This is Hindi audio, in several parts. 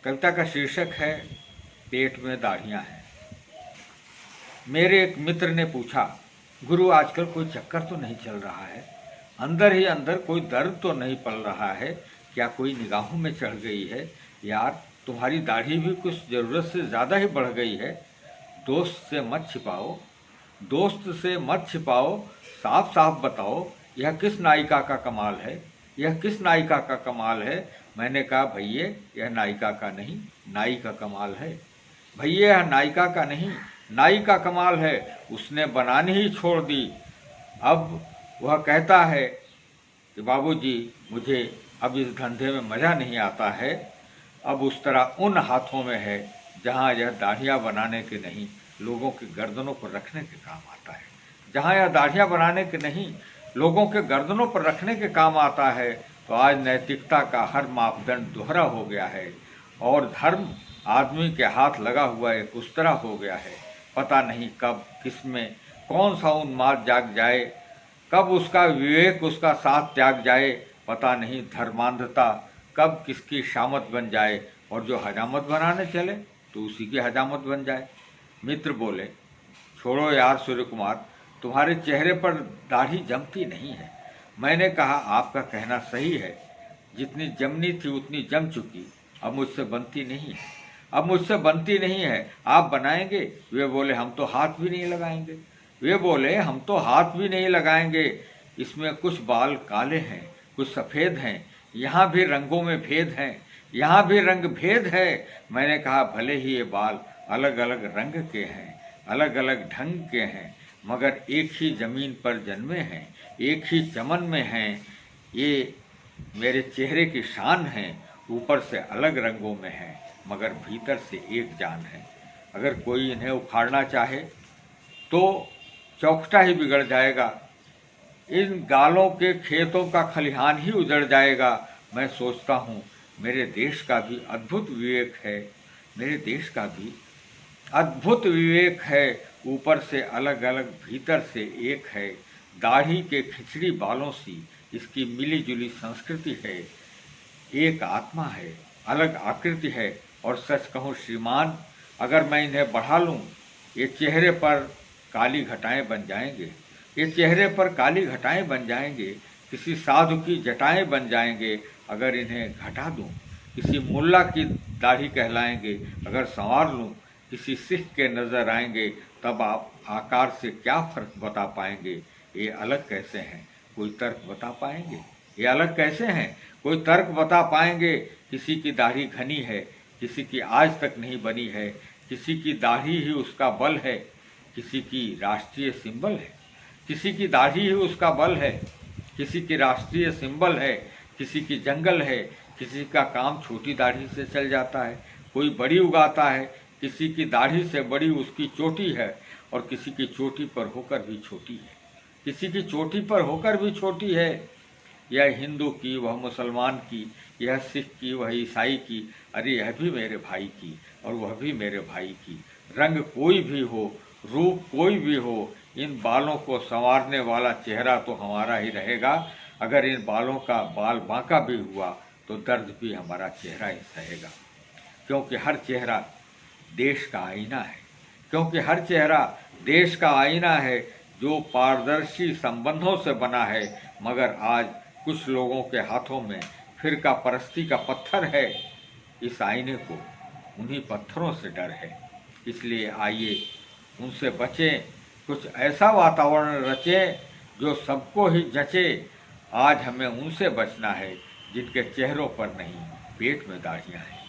कविता का शीर्षक है पेट में दाढ़ियाँ हैं। मेरे एक मित्र ने पूछा, गुरु आजकल कोई चक्कर तो नहीं चल रहा है, अंदर ही अंदर कोई दर्द तो नहीं पल रहा है, क्या कोई निगाहों में चढ़ गई है? यार तुम्हारी दाढ़ी भी कुछ ज़रूरत से ज़्यादा ही बढ़ गई है। दोस्त से मत छिपाओ, दोस्त से मत छिपाओ, साफ साफ बताओ यह किस नायिका का कमाल है, यह किस नायिका का कमाल है। मैंने कहा, भैया यह नायिका का नहीं, नाई का कमाल है। भैया यह नायिका का नहीं, नाई का कमाल है। उसने बनानी ही छोड़ दी। अब वह कहता है कि बाबूजी मुझे अब इस धंधे में मज़ा नहीं आता है। अब उस तरह उन हाथों में है जहाँ यह दाढ़ियाँ बनाने के नहीं, लोगों के गर्दनों पर रखने के काम आता है। जहाँ यह दाढ़ियाँ बनाने के नहीं, लोगों के गर्दनों पर रखने के काम आता है। तो आज नैतिकता का हर मापदंड दोहरा हो गया है और धर्म आदमी के हाथ लगा हुआ एक उस्तरा हो गया है। पता नहीं कब किसमें कौन सा उन्माद जाग जाए, कब उसका विवेक उसका साथ त्याग जाए। पता नहीं धर्मांधता कब किसकी शामत बन जाए और जो हजामत बनाने चले तो उसी की हजामत बन जाए। मित्र बोले, छोड़ो यार सूर्य कुमार, तुम्हारे चेहरे पर दाढ़ी जमती नहीं है। मैंने कहा, आपका कहना सही है, जितनी जमनी थी उतनी जम चुकी, अब मुझसे बनती नहीं है, अब मुझसे बनती नहीं है। आप बनाएंगे? वे बोले, हम तो हाथ भी नहीं लगाएंगे। वे बोले, हम तो हाथ भी नहीं लगाएंगे। इसमें कुछ बाल काले हैं, कुछ सफ़ेद हैं, यहाँ भी रंगों में भेद हैं, यहाँ भी रंग भेद है। मैंने कहा, भले ही ये बाल अलग अलग रंग के हैं, अलग अलग ढंग के हैं, मगर एक ही ज़मीन पर जन्मे हैं, एक ही चमन में हैं। ये मेरे चेहरे की शान हैं, ऊपर से अलग रंगों में हैं, मगर भीतर से एक जान है। अगर कोई इन्हें उखाड़ना चाहे तो चौखटा ही बिगड़ जाएगा, इन गालों के खेतों का खलिहान ही उजड़ जाएगा। मैं सोचता हूँ मेरे देश का भी अद्भुत विवेक है, मेरे देश का भी अद्भुत विवेक है। ऊपर से अलग अलग, भीतर से एक है। दाढ़ी के खिचड़ी बालों सी इसकी मिली जुली संस्कृति है। एक आत्मा है, अलग आकृति है। और सच कहूँ श्रीमान, अगर मैं इन्हें बढ़ा लूँ, ये चेहरे पर काली घटाएं बन जाएंगे, ये चेहरे पर काली घटाएं बन जाएंगे, किसी साधु की जटाएं बन जाएंगे। अगर इन्हें घटा दूँ, किसी मुल्ला की दाढ़ी कहलाएंगे। अगर संवार लूँ, किसी सिख के नज़र आएंगे। तब आप आकार से क्या फ़र्क बता पाएंगे? ये अलग कैसे हैं, कोई तर्क बता पाएंगे? ये अलग कैसे हैं, कोई तर्क बता पाएंगे? किसी की दाढ़ी घनी है, किसी की आज तक नहीं बनी है। किसी की दाढ़ी ही उसका बल है, किसी की राष्ट्रीय सिंबल है। किसी की दाढ़ी ही उसका बल है, किसी की राष्ट्रीय सिंबल है, किसी की जंगल है। किसी का काम छोटी दाढ़ी से चल जाता है, कोई बड़ी उगाता है। किसी की दाढ़ी से बड़ी उसकी चोटी है और किसी की चोटी पर होकर भी छोटी है, किसी की चोटी पर होकर भी छोटी है। यह हिंदू की, वह मुसलमान की, यह सिख की, वह ईसाई की, अरे यह भी मेरे भाई की और वह भी मेरे भाई की। रंग कोई भी हो, रूप कोई भी हो, इन बालों को संवारने वाला चेहरा तो हमारा ही रहेगा। अगर इन बालों का बाल बांका भी हुआ तो दर्द भी हमारा चेहरा ही सहेगा। क्योंकि हर चेहरा देश का आईना है, क्योंकि हर चेहरा देश का आईना है, जो पारदर्शी संबंधों से बना है। मगर आज कुछ लोगों के हाथों में फिरका परस्ती का पत्थर है। इस आईने को उन्हीं पत्थरों से डर है। इसलिए आइए उनसे बचें, कुछ ऐसा वातावरण रचें जो सबको ही जचे। आज हमें उनसे बचना है जिनके चेहरों पर नहीं, पेट में दाढ़ियाँ हैं।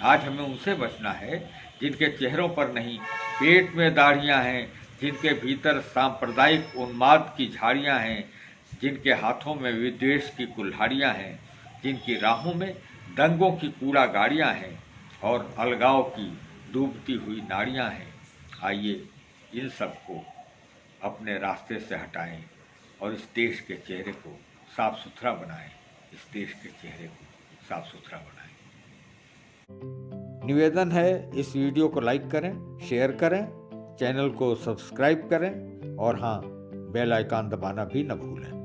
आज हमें उनसे बचना है जिनके चेहरों पर नहीं, पेट में दाढ़ियाँ हैं, जिनके भीतर सांप्रदायिक उन्माद की झाड़ियाँ हैं, जिनके हाथों में विद्वेष की कुल्हाड़ियाँ हैं, जिनकी राहों में दंगों की कूड़ा गाड़ियाँ हैं और अलगाव की डूबती हुई नाड़ियाँ हैं। आइए इन सबको अपने रास्ते से हटाएं और इस देश के चेहरे को साफ सुथरा बनाएं, इस देश के चेहरे को साफ सुथरा बनाएं। निवेदन है, इस वीडियो को लाइक करें, शेयर करें, चैनल को सब्सक्राइब करें और हाँ, बेल आइकन दबाना भी न भूलें।